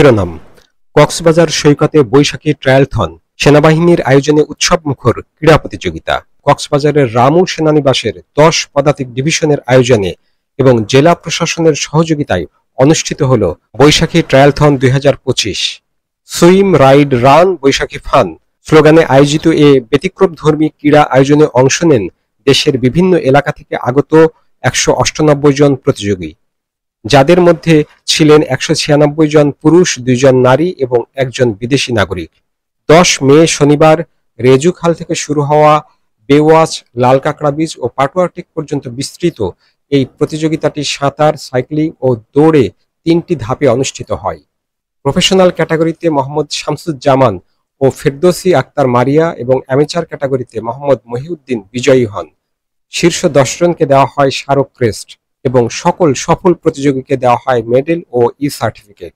শিরোনাম: কক্সবাজার সৈকতে বৈশাখী ট্রায়ালথন, সেনাবাহিনীর আয়োজনে উৎসবমুখর ক্রীড়া প্রতিযোগিতা। কক্সবাজারের রামু সেনানিবাসের ১০ পদাতিক ডিভিশনের আয়োজনে এবং জেলা প্রশাসনের সহযোগিতায় অনুষ্ঠিত হল বৈশাখী ট্রায়ালথন ২০২৫। সুইম, রাইড, রান, বৈশাখী ফান স্লোগানে আয়োজিত এ ব্যতিক্রমধর্মী ক্রীড়া আয়োজনে অংশ নেন দেশের বিভিন্ন এলাকা থেকে আগত ১৯৮ জন প্রতিযোগী, যাদের মধ্যে ছিলেন ১৯৬ জন পুরুষ, ২ জন নারী এবং ১ জন বিদেশি নাগরিক। ১০ মে শনিবার রেজুখাল থেকে শুরু হওয়া বেওয়াচ, লালকাঁকড়া বীচ ও পাটুয়া টেক পর্যন্ত বিস্তৃত এই প্রতিযোগিতাটি সাঁতার, সাইক্লিং ও দৌড়ে ৩টি ধাপে অনুষ্ঠিত হয়। প্রফেশনাল ক্যাটাগরিতে মোহাম্মদ শামসুজ্জামান ও ফেরদৌসী আক্তার মারিয়া এবং অ্যামেচার ক্যাটাগরিতে মোহাম্মদ মহিউদ্দিন বিজয়ী হন। শীর্ষ ১০ জনকে দেওয়া হয় স্মারক ক্রেস্ট এবং সকল সফল প্রতিযোগীকে দেওয়া হয় মেডেল ও সার্টিফিকেট।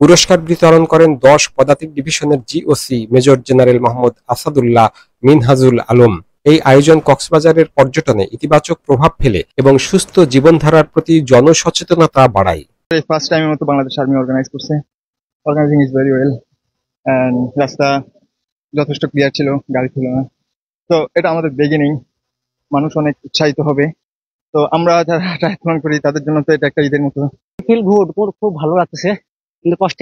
পুরস্কার বিতরণ করেন ১০ পদাতিক ডিভিশনের GOC major general Mohammad Asadullah Minhajul Alam. এই আয়োজন কক্সবাজারের পর্যটনে ইতিবাচক প্রভাব ফেলে এবং সুস্থ জীবনধারার প্রতি জনসচেতনতা বাড়ায়। ফার্স্ট টাইমের মতো বাংলাদেশ আর্মি অর্গানাইজ করছে। Organising is very well and রাস্তা যথেষ্ট ক্লিয়ার ছিল, গাড়ি ছিল না। তো এটা আমাদের বিগিনিং, মানুষ অনেক উৎসাহিত হবে। তো আমরা যারা ট্রায়াথলন করি তাদের জন্য তো এটা একটা ঈদের মতো। ফিল গুড, খুব ভালো লাগতেছে, কিন্তু কষ্ট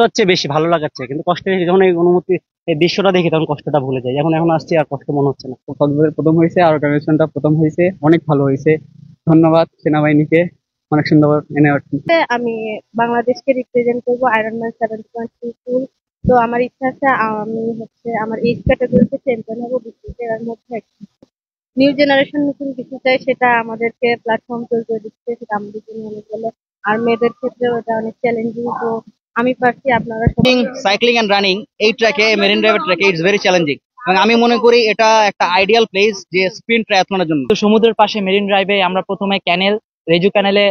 হচ্ছে বেশি, ভালো লাগাচ্ছে কিন্তু কষ্টের যখন এই অনুমতি, এই দৃশ্যটা দেখি তখন কষ্টটা ভুলে যাই। এখন আসছি আর কষ্ট মনে হচ্ছে না। প্রথম হয়েছে, আর অর্গানাইজেশনটা প্রথম হয়েছে, অনেক ভালো হয়েছে। ধন্যবাদ সেনাবাহিনীকে, অনেক সুন্দর এনে। আমি বাংলাদেশকে রিপ্রেজেন্ট করবো আয়রনম্যান 7.2 তো আমার ইচ্ছা আছে আমি আমার এজ ক্যাটাগরিতে চ্যাম্পিয়ন হবো 20 এর মধ্যে। নিউ জেনারেশন নতুন কিছু চাই, সেটা আমাদেরকে প্ল্যাটফর্ম তৈরি করে দিচ্ছে, সেটা আমাদের জন্য অনেক ভালো। আর মেয়েদের ক্ষেত্রেও এটা অনেক চ্যালেঞ্জিং। তো আমি পারছি, আপনারা সাইক্লিং এন্ড রানিং এই ট্র্যাকে, মেরিন ড্রাইভের ট্র্যাকে ইটস ভেরি চ্যালেঞ্জিং এবং আমি মনে করি এটা একটা আইডিয়াল প্লেস যে স্প্রিন্ট ট্রায়াথলনের জন্য। সমুদ্রের পাশে মেরিন ড্রাইভে আমরা প্রথমে রেজু ক্যানেলে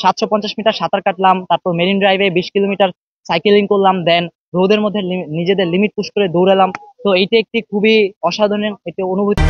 750 মিটার সাঁতার কাটলাম, তারপর মেরিন ড্রাইভে 20 কিলোমিটার সাইকেলিং করলাম, দেন রোদের মধ্যে নিজেদের লিমিট পুশ করে দৌড়ালাম। তো এইটা একটি খুবই অসাধারণ একটি অনুভূতি।